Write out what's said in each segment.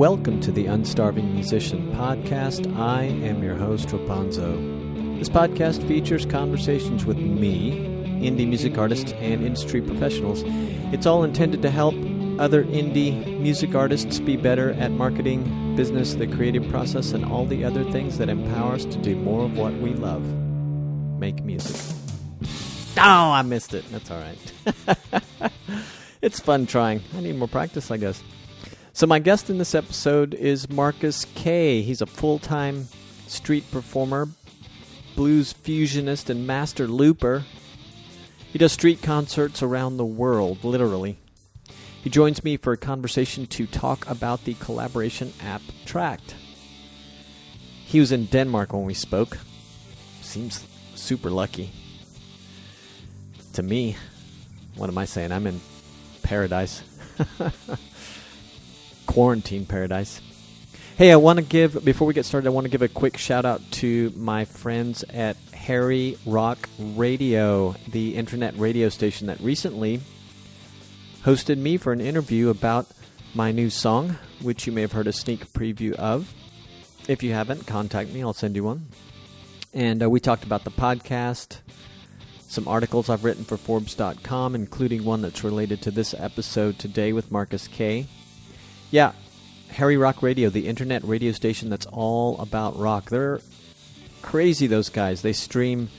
Welcome to the Unstarving Musician Podcast. I am your host, Rapunzo. This podcast features conversations with me, indie music artists, and industry professionals. It's all intended to help other indie music artists be better at marketing, business, the creative process, and all the other things that empower us to do more of what we love. Make music. Oh, I missed it. That's all right. It's fun trying. I need more practice, I guess. So my guest in this episode is Markus K. He's a full-time street performer, blues fusionist, and master looper. He does street concerts around the world, literally. He joins me for a conversation to talk about the collaboration app Tract. He was in Denmark when we spoke. Seems super lucky. To me, what am I saying? I'm in paradise. Quarantine paradise. Hey, before we get started, I want to give a quick shout out to my friends at Harry Rock Radio, the internet radio station that recently hosted me for an interview about my new song, which you may have heard a sneak preview of. If you haven't, contact me. I'll send you one. And we talked about the podcast, some articles I've written for Forbes.com, including one that's related to this episode today with Markus K. Yeah, Harry Rock Radio, the internet radio station that's all about rock. They're crazy, those guys. They stream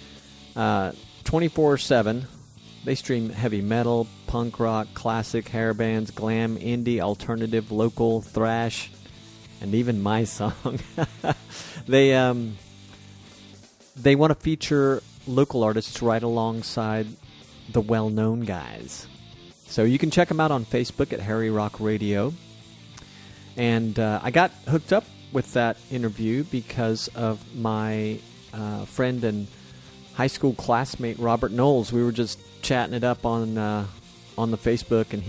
24/7. They stream heavy metal, punk rock, classic, hair bands, glam, indie, alternative, local, thrash, and even my song. They want to feature local artists right alongside the well-known guys. So you can check them out on Facebook at Harry Rock Radio. And I got hooked up with that interview because of my friend and high school classmate Robert Knowles. We were just chatting it up on the Facebook, and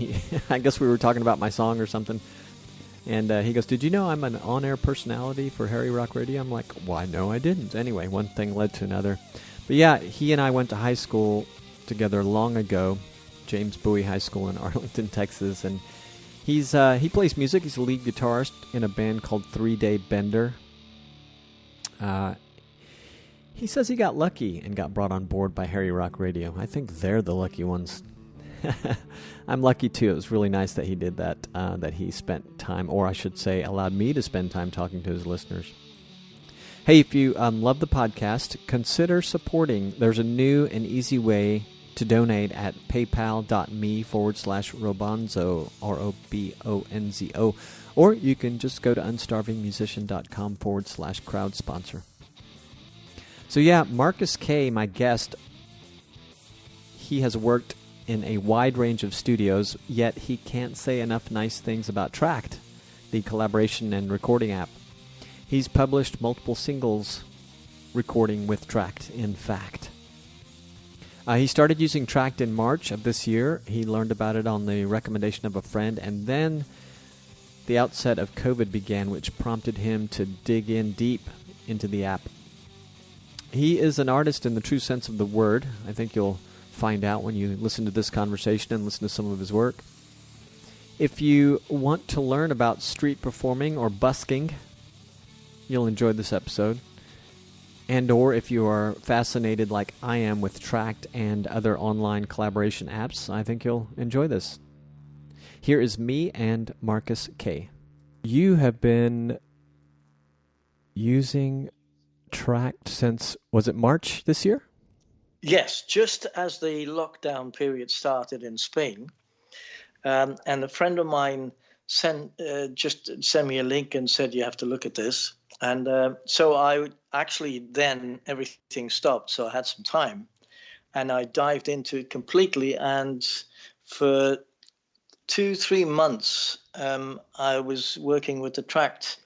I guess we were talking about my song or something. And he goes, "Did you know I'm an on-air personality for Harry Rock Radio?" I'm like, "Why, no, I didn't." Anyway, one thing led to another. But yeah, he and I went to high school together long ago, James Bowie High School in Arlington, Texas, and he plays music. He's a lead guitarist in a band called 3 Day Bender. He says he got lucky and got brought on board by Harry Rock Radio. I think they're the lucky ones. I'm lucky too. It was really nice that he did that, that he spent time, or I should say allowed me to spend time talking to his listeners. Hey, if you love the podcast, consider supporting. There's a new and easy way to donate at paypal.me/Robonzo, ROBONZO, or you can just go to unstarvingmusician.com/crowd sponsor. So yeah, Markus K, my guest, he has worked in a wide range of studios, yet he can't say enough nice things about Tract, the collaboration and recording app. He's published multiple singles recording with Tract, in fact. He started using Tract in March of this year. He learned about it on the recommendation of a friend, and then the outset of COVID began, which prompted him to dig in deep into the app. He is an artist in the true sense of the word. I think you'll find out when you listen to this conversation and listen to some of his work. If you want to learn about street performing or busking, you'll enjoy this episode. And or if you are fascinated like I am with Tract and other online collaboration apps, I think you'll enjoy this. Here is me and Markus K. You have been using Tract since, was it March this year? Yes, just as the lockdown period started in Spain. And a friend of mine sent me a link and said, "You have to look at this." And so I actually then everything stopped. So I had some time and I dived into it completely. And for 2-3 months, I was working with the Tract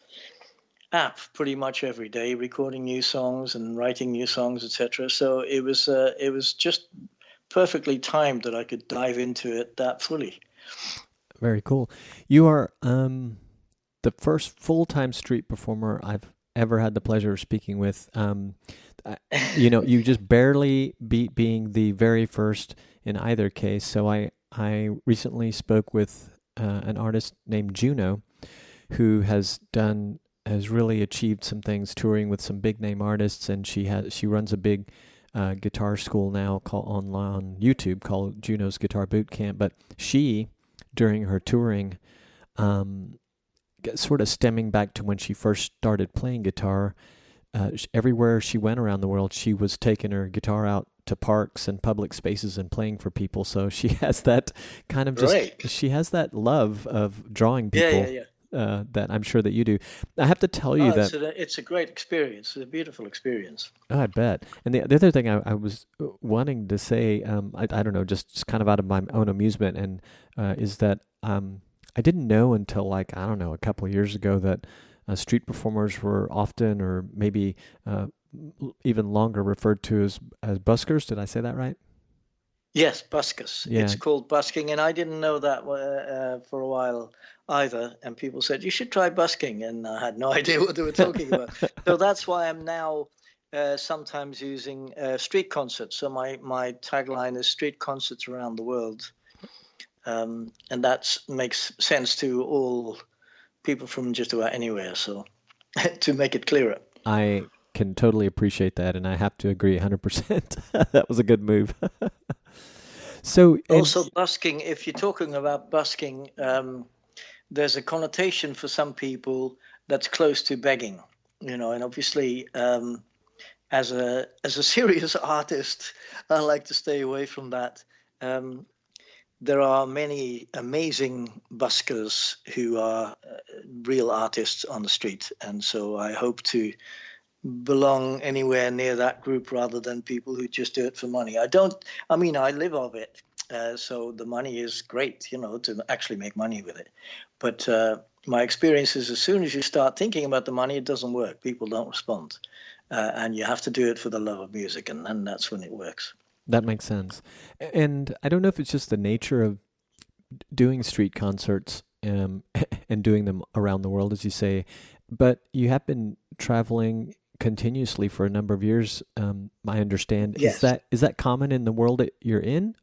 app pretty much every day, recording new songs and writing new songs, etc. So it was just perfectly timed that I could dive into it that fully. Very cool. You are the first full-time street performer I've ever had the pleasure of speaking with. You just barely beat being the very first in either case. So I recently spoke with an artist named Juno, who has really achieved some things touring with some big name artists, and she runs a big guitar school now called on YouTube called Juno's Guitar Boot Camp. But she, during her touring, sort of stemming back to when she first started playing guitar, everywhere she went around the world, she was taking her guitar out to parks and public spaces and playing for people. So she has that kind of she has that love of drawing people. That I'm sure that you do. I have to tell you that it's a great experience. It's a beautiful experience. Oh, I bet. And the other thing I was wanting to say, I don't know, just kind of out of my own amusement, and is that I didn't know until I don't know, a couple of years ago that street performers were often, or maybe even longer, referred to as buskers. Did I say that right? Yes, buskers. Yeah. It's called busking, and I didn't know that for a while either. And people said, you should try busking, and I had no idea what they were talking about. So that's why I'm now sometimes using street concerts. So my tagline is street concerts around the world. And that makes sense to all people from just about anywhere. So to make it clearer. I can totally appreciate that, and I have to agree 100%. That was a good move. So also busking, if you're talking about busking, there's a connotation for some people that's close to begging, and obviously as a serious artist, I like to stay away from that. There are many amazing buskers who are real artists on the street, and so I hope to belong anywhere near that group rather than people who just do it for money. I live off it, so the money is great, to actually make money with it. But my experience is, as soon as you start thinking about the money, it doesn't work. People don't respond, and you have to do it for the love of music, and then that's when it works. That makes sense. And I don't know if it's just the nature of doing street concerts and doing them around the world, as you say, but you have been traveling continuously for a number of years, I understand. Yes. Is that common in the world that you're in,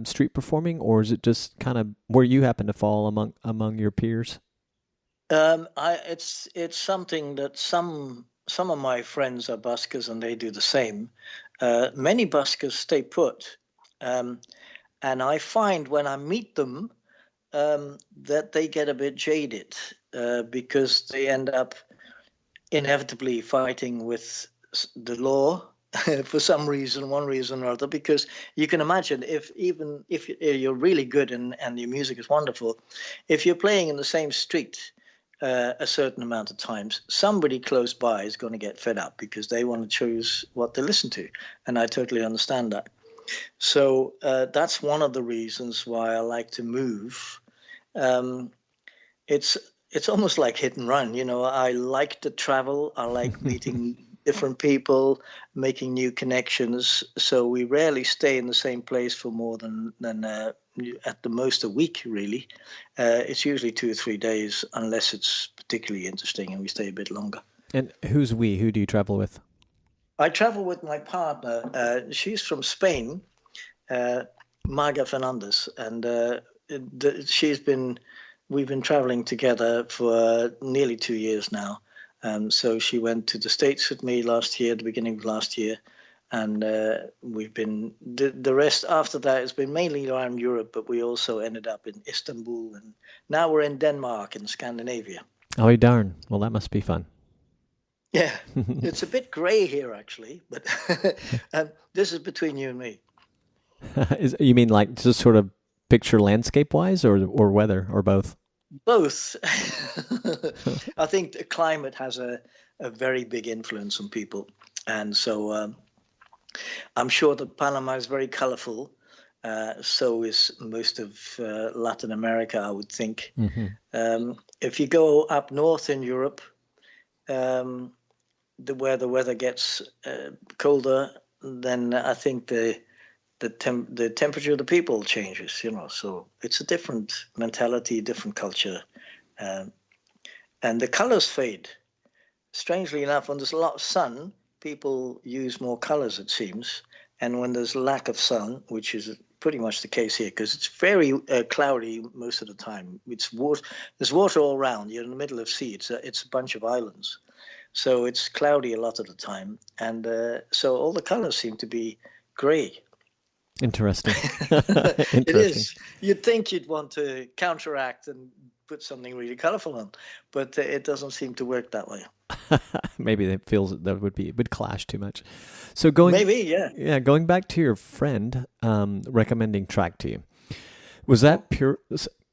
street performing, or is it just kind of where you happen to fall among your peers? It's something that some of my friends are buskers and they do the same. Many buskers stay put, and I find when I meet them that they get a bit jaded because they end up inevitably fighting with the law for some reason, one reason or other, because you can imagine if you're really good and your music is wonderful, if you're playing in the same street a certain amount of times, somebody close by is going to get fed up because they want to choose what they listen to. And I totally understand that. So that's one of the reasons why I like to move. It's almost like hit and run. I like to travel. I like meeting different people, making new connections. So we rarely stay in the same place for more than at the most a week, really. It's usually 2 or 3 days, unless it's particularly interesting and we stay a bit longer. And who's we? Who do you travel with? I travel with my partner. She's from Spain, Marga Fernandez, and we've been traveling together for nearly 2 years now. So she went to the States with me last year, the beginning of last year. And we've been, the rest after that has been mainly around Europe, but we also ended up in Istanbul. And now we're in Denmark in Scandinavia. Oh, darn. Well, that must be fun. Yeah, it's a bit gray here, actually. But this is between you and me. You mean like just sort of picture landscape-wise or weather or both? Both. I think the climate has a very big influence on people. And so I'm sure that Panama is very colorful. So is most of Latin America, I would think. Mm-hmm. If you go up north in Europe, where the weather gets colder, then I think the temperature of the people changes, so it's a different mentality, different culture. And the colors fade. Strangely enough, when there's a lot of sun, people use more colors, it seems. And when there's lack of sun, which is pretty much the case here because it's very cloudy most of the time. It's water. There's water all around. You're in the middle of sea. It's a bunch of islands, so it's cloudy a lot of the time, and so all the colors seem to be grey. Interesting. It Interesting. is. You'd think you'd want to counteract and put something really colorful on, but it doesn't seem to work that way. Maybe it feels that would clash too much. So going back to your friend recommending Track to you, was that pure?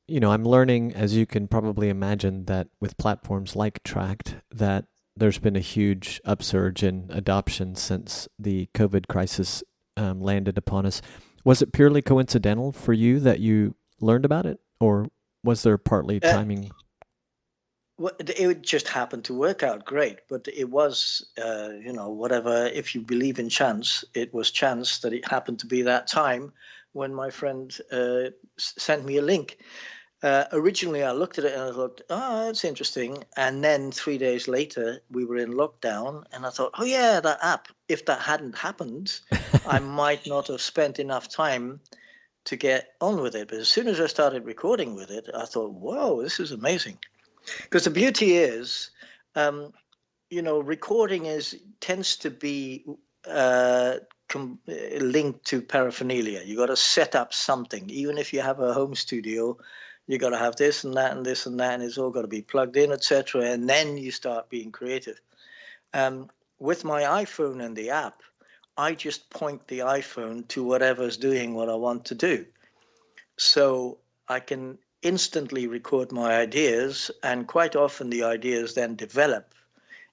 I'm learning, as you can probably imagine, that with platforms like Tract, that there's been a huge upsurge in adoption since the COVID crisis landed upon us. Was it purely coincidental for you that you learned about it, or was there partly timing? Well, it just happened to work out great, but it was, whatever. If you believe in chance, it was chance that it happened to be that time when my friend sent me a link. Originally, I looked at it and I thought, oh, that's interesting. And then 3 days later, we were in lockdown, and I thought, oh yeah, that app. If that hadn't happened, I might not have spent enough time to get on with it. But as soon as I started recording with it, I thought, whoa, this is amazing. Because the beauty is, recording tends to be linked to paraphernalia. You got to set up something. Even if you have a home studio, you got to have this and that and this and that, and it's all got to be plugged in, etc. And then you start being creative. With my iPhone and the app, I just point the iPhone to whatever's doing what I want to do. So I can instantly record my ideas, and quite often the ideas then develop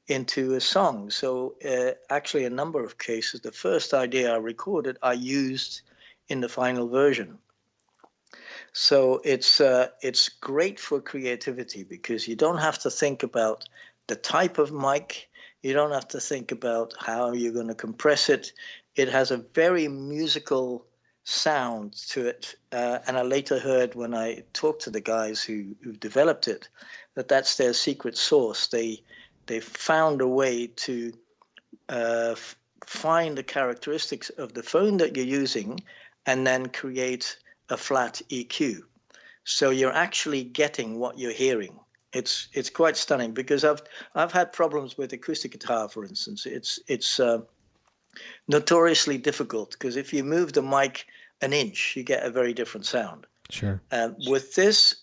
into a song. So actually a number of cases, the first idea I recorded, I used in the final version. So it's great for creativity because you don't have to think about the type of mic. You don't have to think about how you're going to compress it. It has a very musical sound to it. And I later heard when I talked to the guys who developed it, that's their secret sauce. They found a way to find the characteristics of the phone that you're using and then create a flat EQ. So you're actually getting what you're hearing. It's quite stunning because I've had problems with acoustic guitar, for instance. It's notoriously difficult because if you move the mic an inch, you get a very different sound. Sure. With this,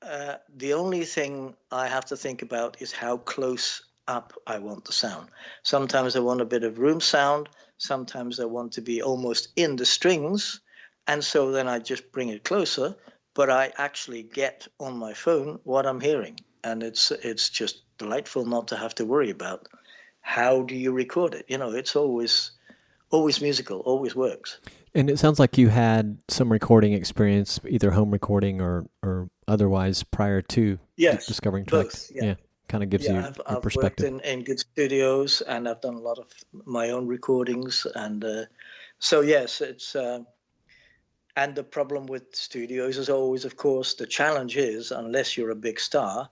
the only thing I have to think about is how close up I want the sound. Sometimes I want a bit of room sound. Sometimes I want to be almost in the strings. And so then I just bring it closer, but I actually get on my phone what I'm hearing. And it's just delightful not to have to worry about how do you record it. It's always musical, always works. And it sounds like you had some recording experience, either home recording or otherwise prior to discovering Tract. Both, yeah. Kind of gives you I've perspective. worked in good studios, and I've done a lot of my own recordings. And so, yes, it's... and the problem with studios is always, of course, the challenge is, unless you're a big star,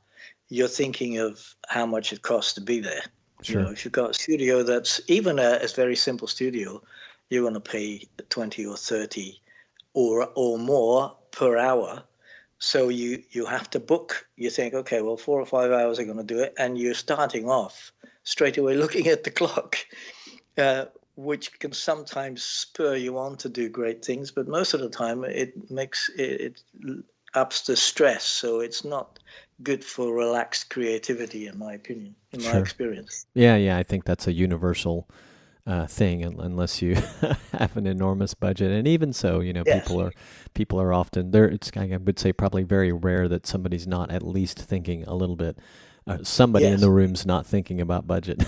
you're thinking of how much it costs to be there. Sure. If you've got a studio that's even a very simple studio, you're going to pay 20 or 30 or more per hour. So you have to book. You think, okay, well, 4 or 5 hours are going to do it. And you're starting off straight away looking at the clock, which can sometimes spur you on to do great things. But most of the time it ups the stress. So it's not good for relaxed creativity, in my opinion, in my experience. Yeah, I think that's a universal thing, unless you have an enormous budget. And even so, people are often there. It's, I would say, probably very rare that somebody's not at least thinking a little bit. Somebody in the room's not thinking about budget.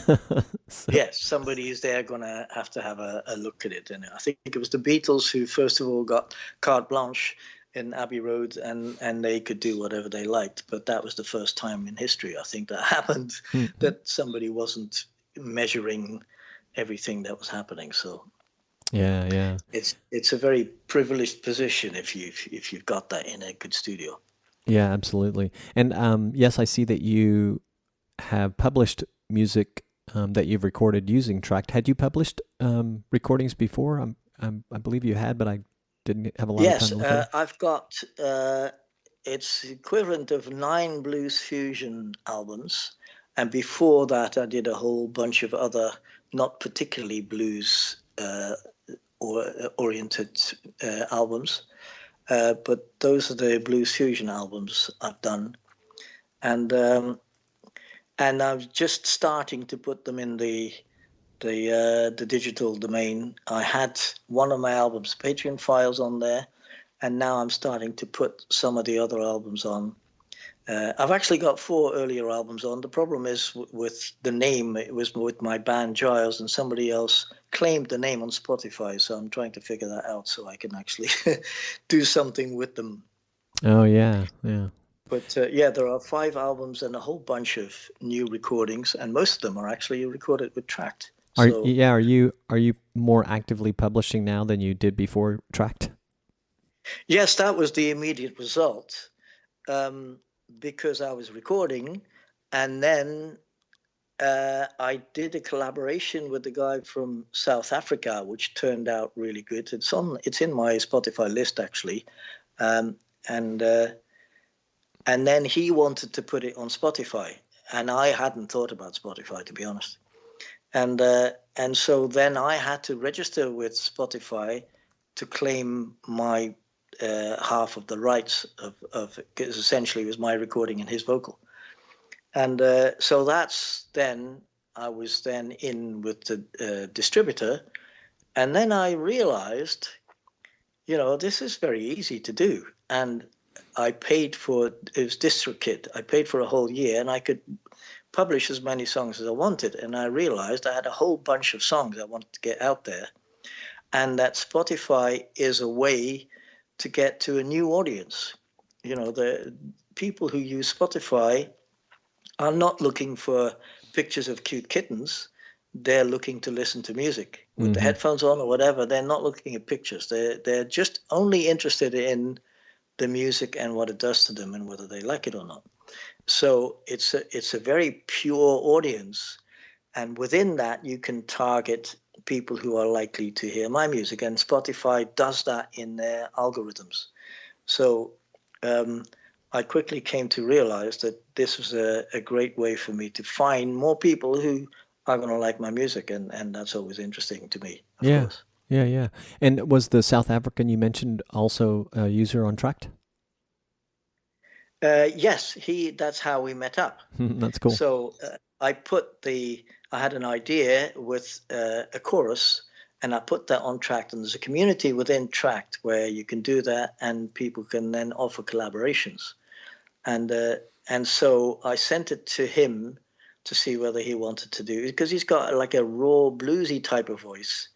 So. Yes, somebody is there going to have a look at it. And I think it was the Beatles who first of all got carte blanche in Abbey Road, and they could do whatever they liked. But that was the first time in history, I think, that happened, that somebody wasn't measuring everything that was happening. So yeah, it's a very privileged position if you've got that in a good studio. Yeah, absolutely. And yes, I see that you have published music that you've recorded using Tract. Had you published recordings before? I believe you had, but I didn't have a lot of time Yes, to look at it? I've got it's equivalent of 9 blues fusion albums, and before that, I did a whole bunch of other not particularly blues or oriented albums. But those are the blues fusion albums I've done, and I'm just starting to put them in the digital domain. I had one of my albums, Patreon files, on there, and now I'm starting to put some of the other albums on. I've actually got 4 earlier albums on. The problem is with the name. It was with my band Giles, and somebody else claimed the name on Spotify. So I'm trying to figure that out so I can actually do something with them. Oh, yeah, yeah. But yeah, there are 5 albums and a whole bunch of new recordings, and most of them are actually recorded with Tract. Are you more actively publishing now than you did before Tract? Yes, that was the immediate result. Because I was recording, and then I did a collaboration with the guy from South Africa, which turned out really good. It's in my Spotify list actually, and then he wanted to put it on Spotify, and I hadn't thought about Spotify, to be honest, and so then I had to register with Spotify to claim my half of the rights of because essentially it was my recording and his vocal, and so that's then I was then in with the distributor, and then I realized, this is very easy to do, and I paid for it was DistroKid. I paid for a whole year, and I could publish as many songs as I wanted, and I realized I had a whole bunch of songs I wanted to get out there, and that Spotify is a way to get to a new audience. The people who use Spotify are not looking for pictures of cute kittens. They're looking to listen to music with the headphones on or whatever. They're not looking at pictures. They're just only interested in the music and what it does to them and whether they like it or not. So it's a very pure audience, and within that you can target people who are likely to hear my music, and Spotify does that in their algorithms. So I quickly came to realize that this was a great way for me to find more people who are going to like my music, and that's always interesting to me, of course. Yeah. And was the South African you mentioned also a user on Tract? Yes, that's how we met up. That's cool. So I had an idea with a chorus, and I put that on Tract, and there's a community within Tract where you can do that, and people can then offer collaborations. And so I sent it to him to see whether he wanted to do it, because he's got like a raw bluesy type of voice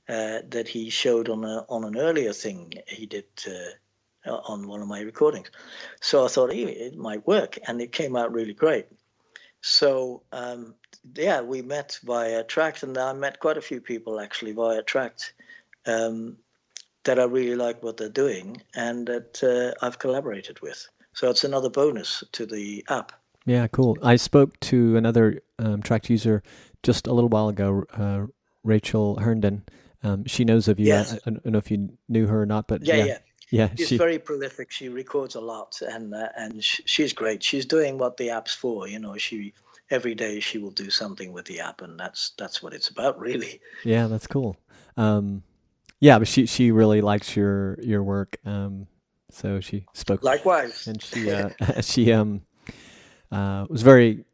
that he showed on an earlier thing he did on one of my recordings. So I thought it might work, and it came out really great. So we met via Tract, and I met quite a few people actually via Tract that I really like what they're doing and that I've collaborated with. So it's another bonus to the app. Yeah, cool. I spoke to another Tract user just a little while ago, Rachel Herndon. She knows of you. Yes. I don't know if you knew her or not, but yeah. She's very prolific. She records a lot, and she's great. She's doing what the app's for. She every day she will do something with the app, and that's what it's about, really. Yeah, that's cool. But she really likes your work. So she spoke. Likewise. And she was very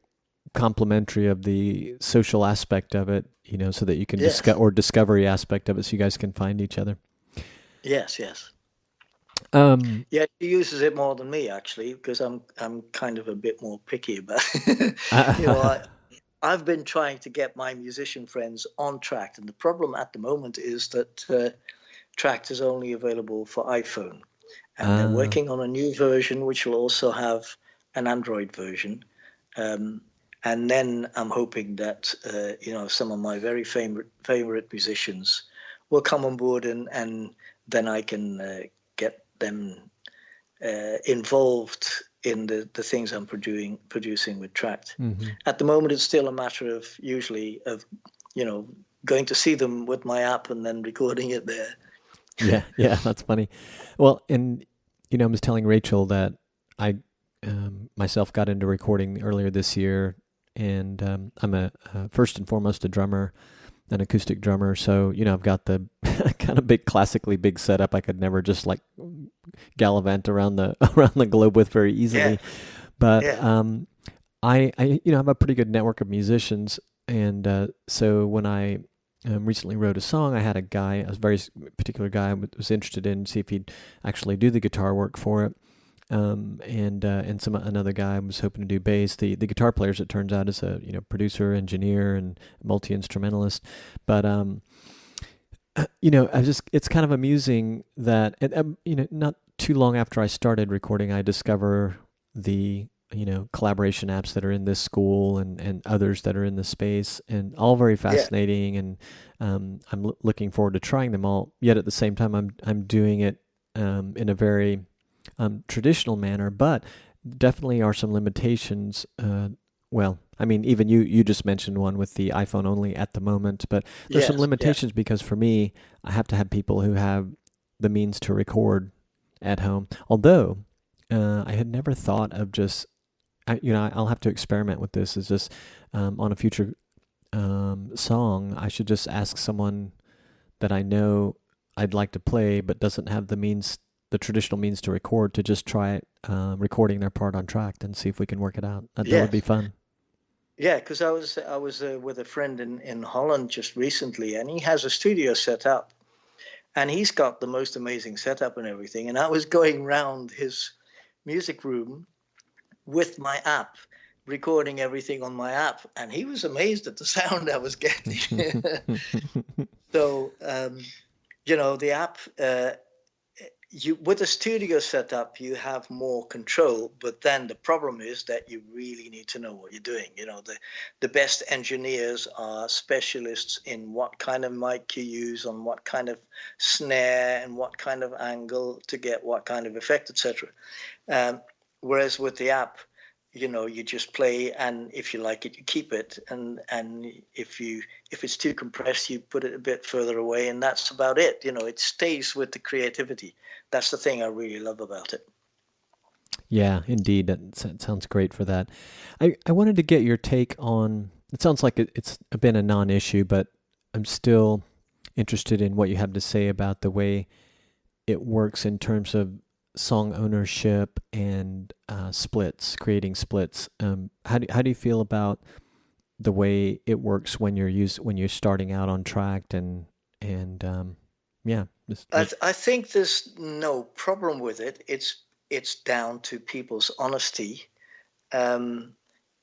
complimentary of the social aspect of it, so that you can discovery aspect of it, so you guys can find each other. Yes. She uses it more than me, actually, because I'm kind of a bit more picky about it. I've been trying to get my musician friends on Tract, and the problem at the moment is that Tract is only available for iPhone, and they're working on a new version which will also have an Android version. And then I'm hoping that some of my very favorite musicians will come on board, and then I can get them involved in the things I'm producing with Tract. Mm-hmm. At the moment, it's still a matter of usually going to see them with my app and then recording it there. Yeah, that's funny. Well, and I was telling Rachel that I myself got into recording earlier this year, and I'm a first and foremost a drummer, an acoustic drummer. So I've got the kind of big, classically big setup. I could never just like gallivant around the around the globe with very Yeah, easily. But yeah, I have a pretty good network of musicians, and so when I recently wrote a song, I had a very particular guy was interested in see if he'd actually do the guitar work for it. And another guy was hoping to do bass. The guitar player, as it turns out, is a producer, engineer, and multi instrumentalist. But I just it's kind of amusing that not too long after I started recording, I discover the collaboration apps that are in this school and others that are in the space, and all very yeah, fascinating. And I'm looking forward to trying them all. Yet at the same time, I'm doing it in a very traditional manner, but definitely are some limitations. Well, I mean, even you just mentioned one with the iPhone only at the moment, but there's some yes, yeah, limitations because for me, I have to have people who have the means to record at home. Although I had never thought of just, I'll have to experiment with this. Is just on a future song, I should just ask someone that I know I'd like to play, but doesn't have the traditional means to record, to just try recording their part on track and see if we can work it out. That would be yes. fun. Yeah, because I was with a friend in Holland just recently, and he has a studio set up, and he's got the most amazing setup and everything. And I was going round his music room with my app, recording everything on my app, and he was amazed at the sound I was getting. So the app, you with a studio setup, you have more control, but then the problem is that you really need to know what you're doing. The best engineers are specialists in what kind of mic you use, on what kind of snare and what kind of angle to get what kind of effect, etc. um, Whereas with the app, you just play, and if you like it, you keep it, and if it's too compressed, you put it a bit further away, and that's about it. It stays with the creativity. That's the thing I really love about it. Yeah, indeed. That sounds great for that. I wanted to get your take on. It sounds like it's been a non-issue, but I'm still interested in what you have to say about the way it works in terms of song ownership and splits, creating splits. How do you feel about the way it works when you're starting out on track and yeah, I think there's no problem with it. It's down to people's honesty, um,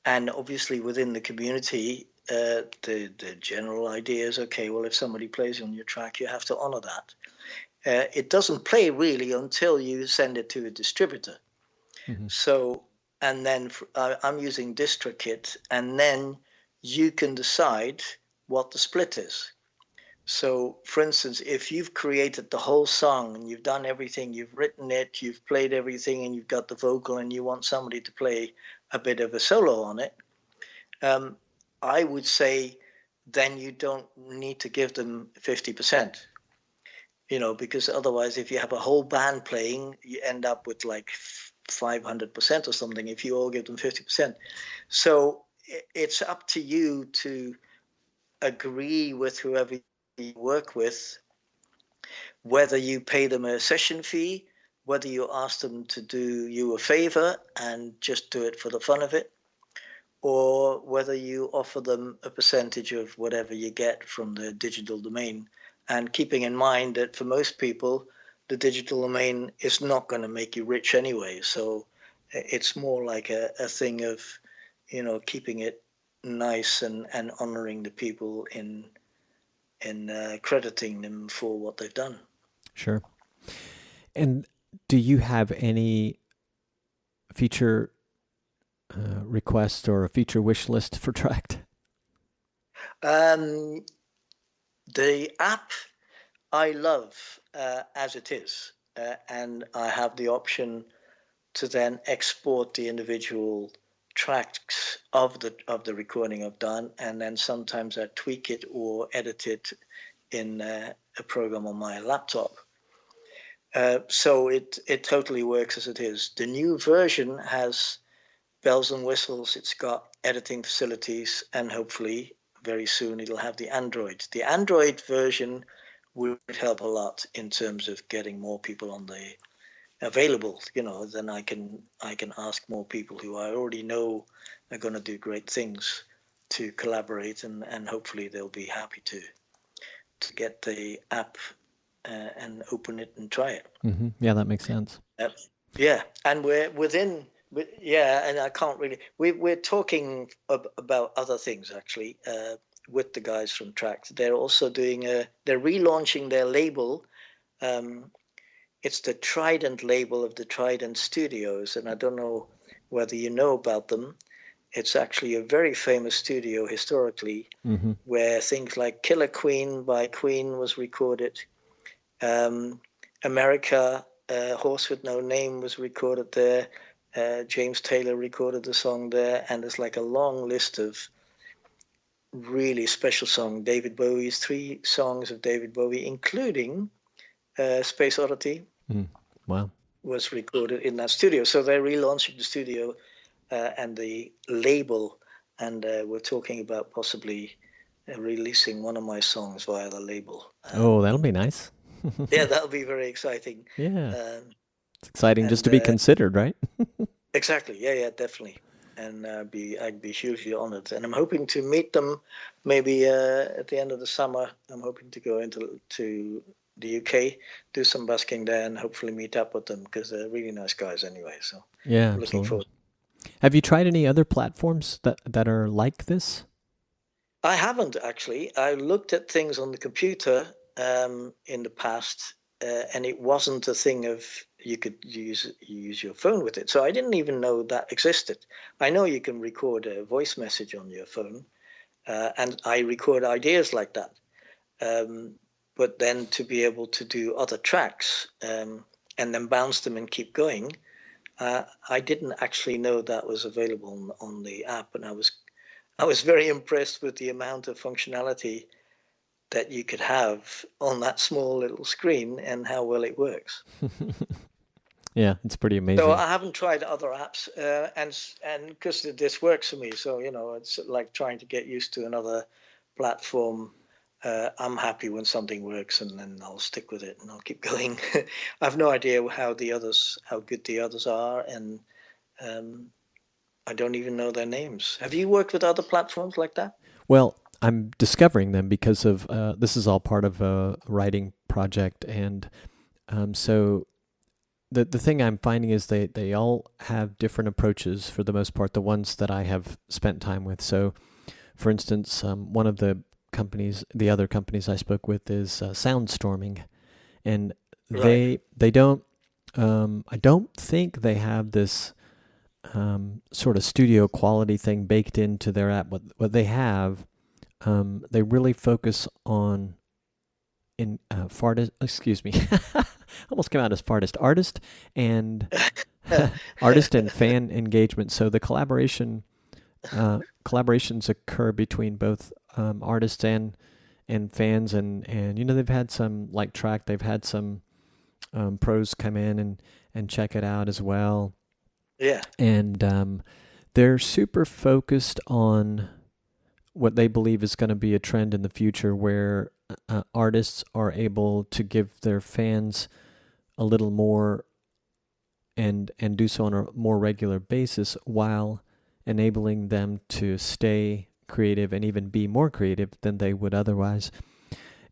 and obviously within the community, the general idea is, okay, well, if somebody plays on your track, you have to honor that. It doesn't play really until you send it to a distributor. hmm So, and then I'm using DistroKit, and then you can decide what the split is. So, for instance, if you've created the whole song and you've done everything, you've written it, you've played everything, and you've got the vocal, and you want somebody to play a bit of a solo on it, um, I would say then you don't need to give them 50%. Because otherwise, if you have a whole band playing, you end up with like 500% or something if you all give them 50%. So it's up to you to agree with whoever you work with, whether you pay them a session fee, whether you ask them to do you a favor and just do it for the fun of it, or whether you offer them a percentage of whatever you get from the digital domain. And keeping in mind that for most people, the digital domain is not going to make you rich anyway. So it's more like a thing of, keeping it nice and honoring the people in crediting them for what they've done. Sure. And do you have any feature request or a feature wish list for Tract? Um, the app I love as it is, and I have the option to then export the individual tracks of the recording I've done, and then sometimes I tweak it or edit it in a program on my laptop. So it totally works as it is. The new version has bells and whistles. It's got editing facilities, and hopefully very soon it'll have the Android. The Android version would help a lot in terms of getting more people on the available. Then I can ask more people who I already know are going to do great things to collaborate, and hopefully they'll be happy to get the app and open it and try it. Mm-hmm. Yeah, that makes sense. Yeah, and we're within. Yeah, and I can't really. We're talking about other things actually with the guys from Tract. They're also doing they're relaunching their label. It's the Trident label of the Trident Studios, and I don't know whether you know about them. It's actually a very famous studio historically, mm-hmm. where things like Killer Queen by Queen was recorded. America, Horse with No Name was recorded there. James Taylor recorded the song there, and there's like a long list of really special songs. David Bowie's 3 songs of David Bowie, including Space Oddity. Wow. Was recorded in that studio. So they're relaunching the studio and the label, and we're talking about possibly releasing one of my songs via the label. That'll be nice. Yeah, that'll be very exciting. Yeah. It's exciting just to be considered, right? Exactly. Yeah, definitely. And I'd be hugely honored. And I'm hoping to meet them maybe at the end of the summer. I'm hoping to go into the UK, do some busking there, and hopefully meet up with them, because they're really nice guys anyway. So yeah, I'm looking forward. Have you tried any other platforms that are like this? I haven't actually. I looked at things on the computer in the past, and it wasn't a thing of you could use your phone with it. So I didn't even know that existed. I know you can record a voice message on your phone, and I record ideas like that. But then to be able to do other tracks and then bounce them and keep going, I didn't actually know that was available on the app, and I was very impressed with the amount of functionality that you could have on that small little screen and how well it works. Yeah, it's pretty amazing. So I haven't tried other apps, and because this works for me, so it's like trying to get used to another platform. I'm happy when something works, and then I'll stick with it and I'll keep going. I have no idea how good the others are, and I don't even know their names. Have you worked with other platforms like that? Well, I'm discovering them because of this is all part of a writing project, and so the thing I'm finding is they all have different approaches for the most part. The ones that I have spent time with. So, for instance, one of the other companies I spoke with is Soundstorming, and they don't. I don't think they have this sort of studio quality thing baked into their app. What they have, they really focus on almost came out as artist and artist and fan engagement. So the collaborations occur between both artists and fans, and they've had some, like Tract, they've had some pros come in and check it out as well. Yeah. And they're super focused on what they believe is going to be a trend in the future, where artists are able to give their fans a little more and do so on a more regular basis, while enabling them to stay creative and even be more creative than they would otherwise.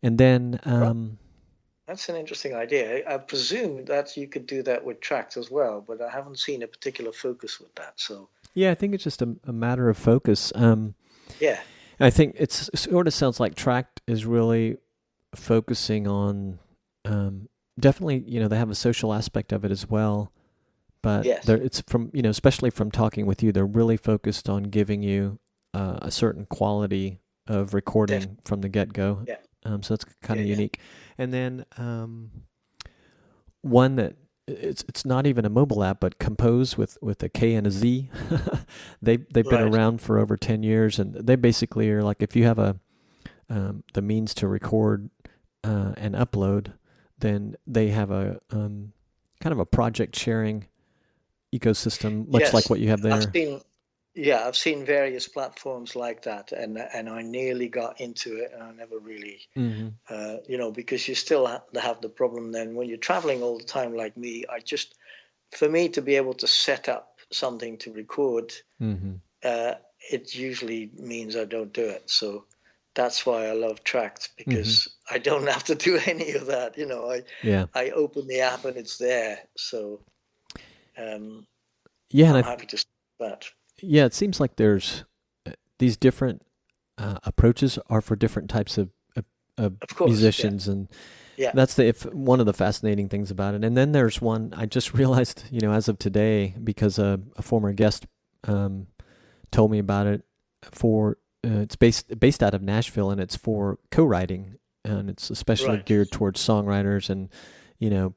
And then that's an interesting idea. I presume that you could do that with Tract as well, but I haven't seen a particular focus with that. So yeah, I think it's just a matter of focus. Yeah, I think it sort of sounds like Tract is really focusing on definitely, they have a social aspect of it as well. But yes. It's from, especially from talking with you, they're really focused on giving you a certain quality of recording from the get-go. Yeah. So it's kind of unique. And then one that it's not even a mobile app, but Compose with a K and a Z. They've been around for over 10 years, and they basically are like, if you have the means to record and upload, then they have a kind of a project sharing ecosystem, much like Yes, what you have I've there. seen. Yeah, I've seen various platforms like that, and I nearly got into it, and I never really, Mm-hmm. because you still have the problem then when you're traveling all the time like me. For me to be able to set up something to record, Mm-hmm. uh, it usually means I don't do it. So that's why I love Tracked, Mm-hmm. because I don't have to do any of that. Yeah. I open the app and it's there. So um, Yeah, and I'm happy to see that. yeah, it seems like there's these different approaches are for different types of Of course, yeah, musicians, and yeah, that's if one of the fascinating things about it. And then there's one I just realized, as of today, because a former guest um, told me about it. For it's based out of Nashville, and it's for co-writing, and it's especially right, geared towards songwriters, and you know.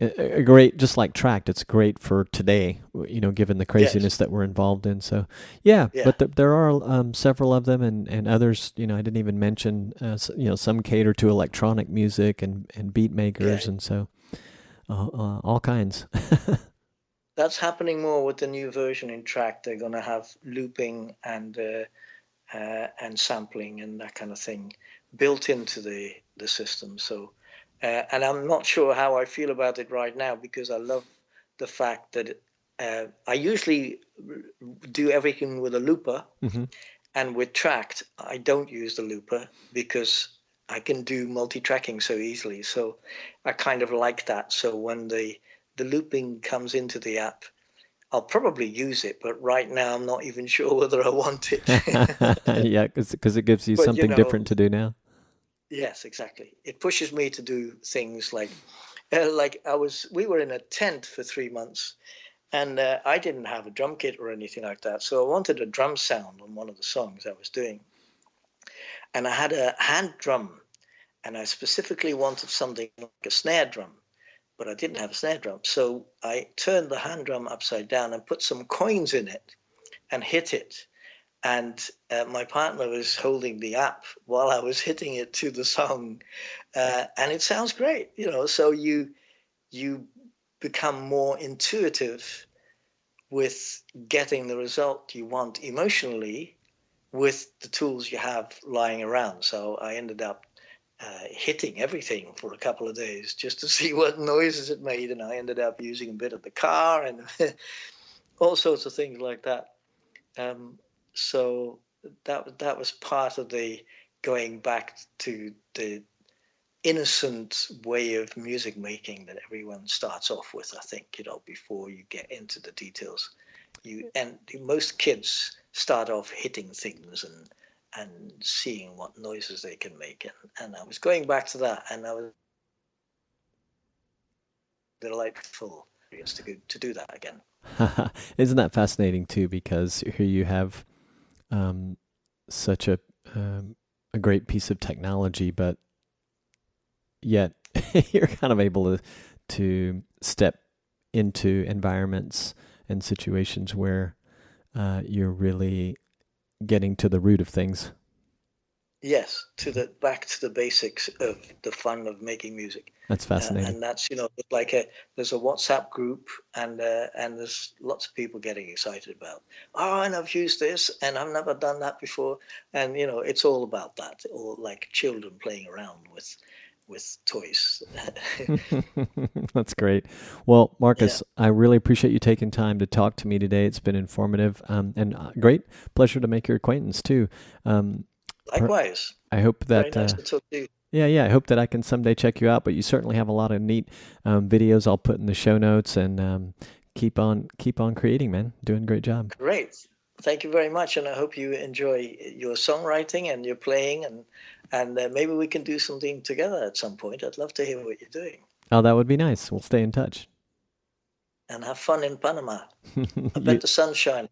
A great, just like Tract, it's great for today, given the yes, craziness that we're involved in. So, yeah, yeah, but there are several of them, and others, I didn't even mention, some cater to electronic music and beat makers, yeah. and so all kinds. That's happening more with the new version in Track. They're going to have looping and sampling and that kind of thing built into the system. So, and I'm not sure how I feel about it right now, because I love the fact that I usually do everything with a looper, Hmm. and with Tracked, I don't use the looper because I can do multi-tracking so easily. So I kind of like that. So when the looping comes into the app, I'll probably use it, but right now I'm not even sure whether I want it. Yeah, because it gives you But something different to do now. yes, exactly. It pushes me to do things like we were in a tent for 3 months, and I didn't have a drum kit or anything like that. So I wanted a drum sound on one of the songs I was doing, and I had a hand drum, and I specifically wanted something like a snare drum, but I didn't have a snare drum. So I turned the hand drum upside down and put some coins in it and hit it. And my partner was holding the app while I was hitting it to the song, and it sounds great, So you become more intuitive with getting the result you want emotionally with the tools you have lying around. So I ended up hitting everything for a couple of days just to see what noises it made, and I ended up using a bit of the car and all sorts of things like that. So that was part of the going back to the innocent way of music making that everyone starts off with. I think before you get into the details, most kids start off hitting things and seeing what noises they can make, and I was going back to that, and I was delightful to do that again. Isn't that fascinating too? Because here you have such a great piece of technology, but yet you're kind of able to step into environments and situations where you're really getting to the root of things. Yes, back to the basics of the fun of making music, That's fascinating. and that's there's a WhatsApp group, and there's lots of people getting excited about, and I've used this and I've never done that before, and it's all about that, or like children playing around with toys. That's great. Well, Yeah, Markus, I really appreciate you taking time to talk to me today. It's been informative, and great pleasure to make your acquaintance too. likewise. I hope Very that, nice to talk to you. yeah, I hope that I can someday check you out. But you certainly have a lot of neat videos I'll put in the show notes, and keep on creating, man. Doing a great job. Great. Thank you very much, and I hope you enjoy your songwriting and your playing, and maybe we can do something together at some point. I'd love to hear what you're doing. Oh, that would be nice. We'll stay in touch. And have fun in Panama. I You, bet the sun's shining.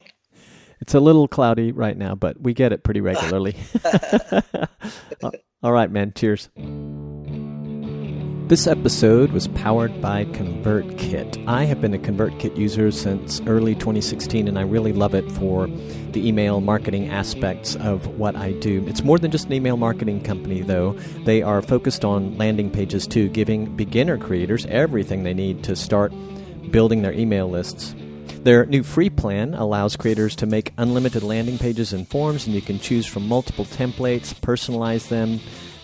it's a little cloudy right now, but we get it pretty regularly. All right, man. Cheers. This episode was powered by ConvertKit. I have been a ConvertKit user since early 2016, and I really love it for the email marketing aspects of what I do. It's more than just an email marketing company, though. They are focused on landing pages, too, giving beginner creators everything they need to start building their email lists. Their new free plan allows creators to make unlimited landing pages and forms, and you can choose from multiple templates, personalize them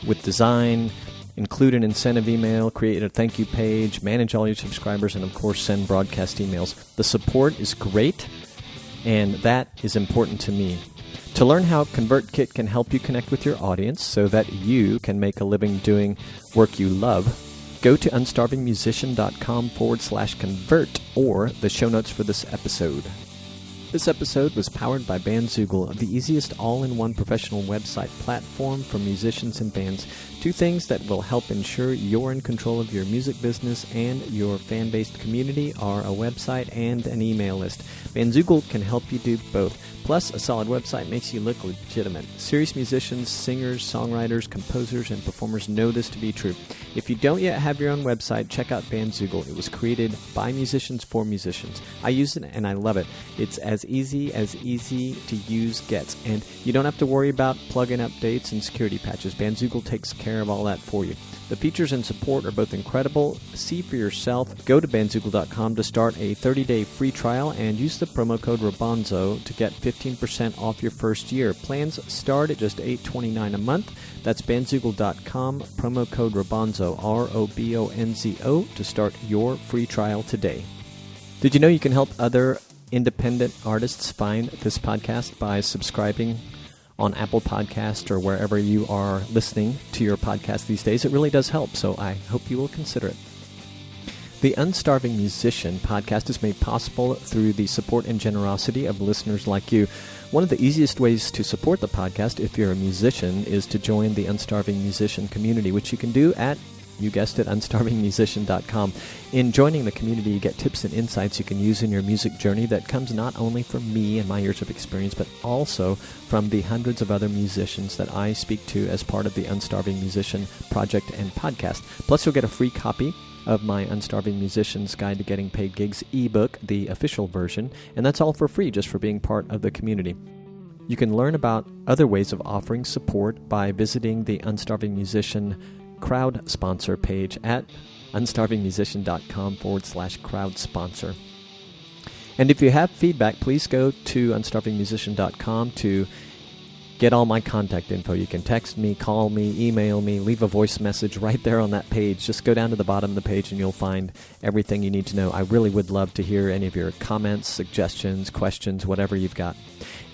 with design, include an incentive email, create a thank you page, manage all your subscribers, and of course send broadcast emails. The support is great, and that is important to me. To learn how ConvertKit can help you connect with your audience so that you can make a living doing work you love, go to unstarvingmusician.com/convert or the show notes for this episode. This episode was powered by Bandzoogle, the easiest all-in-one professional website platform for musicians and bands. Two things that will help ensure you're in control of your music business and your fan-based community are a website and an email list. Bandzoogle can help you do both. Plus, a solid website makes you look legitimate. Serious musicians, singers, songwriters, composers, and performers know this to be true. If you don't yet have your own website, check out Bandzoogle. It was created by musicians for musicians. I use it and I love it. It's as easy to use gets, and you don't have to worry about plugin updates and security patches. Bandzoogle takes care of all that for you. The features and support are both incredible. See for yourself. Go to bandzoogle.com to start a 30-day free trial and use the promo code ROBONZO to get 15% off your first year. Plans start at just $8.29 a month. That's bandzoogle.com, promo code ROBONZO, ROBONZO, to start your free trial today. Did you know you can help other independent artists find this podcast by subscribing on Apple Podcast or wherever you are listening to your podcast these days? It really does help, so I hope you will consider it. The Unstarving Musician podcast is made possible through the support and generosity of listeners like you. One of the easiest ways to support the podcast, if you're a musician, is to join the Unstarving Musician community, which you can do at, you guessed it, unstarvingmusician.com. In joining the community, you get tips and insights you can use in your music journey that comes not only from me and my years of experience, but also from the hundreds of other musicians that I speak to as part of the Unstarving Musician project and podcast. Plus, you'll get a free copy of my Unstarving Musician's Guide to Getting Paid Gigs ebook, the official version, and that's all for free just for being part of the community. You can learn about other ways of offering support by visiting the Unstarving Musician crowd sponsor page at unstarvingmusician.com/crowd sponsor. And if you have feedback, please go to unstarvingmusician.com to get all my contact info. You can text me, call me, email me, leave a voice message right there on that page. Just go down to the bottom of the page and you'll find everything you need to know. I really would love to hear any of your comments, suggestions, questions, whatever you've got.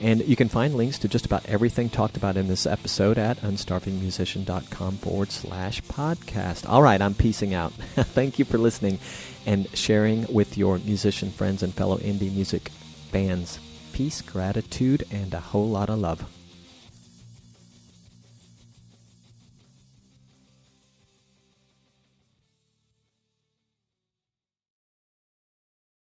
And you can find links to just about everything talked about in this episode at unstarvingmusician.com/podcast. All right, I'm peacing out. Thank you for listening and sharing with your musician friends and fellow indie music fans. Peace, gratitude, and a whole lot of love.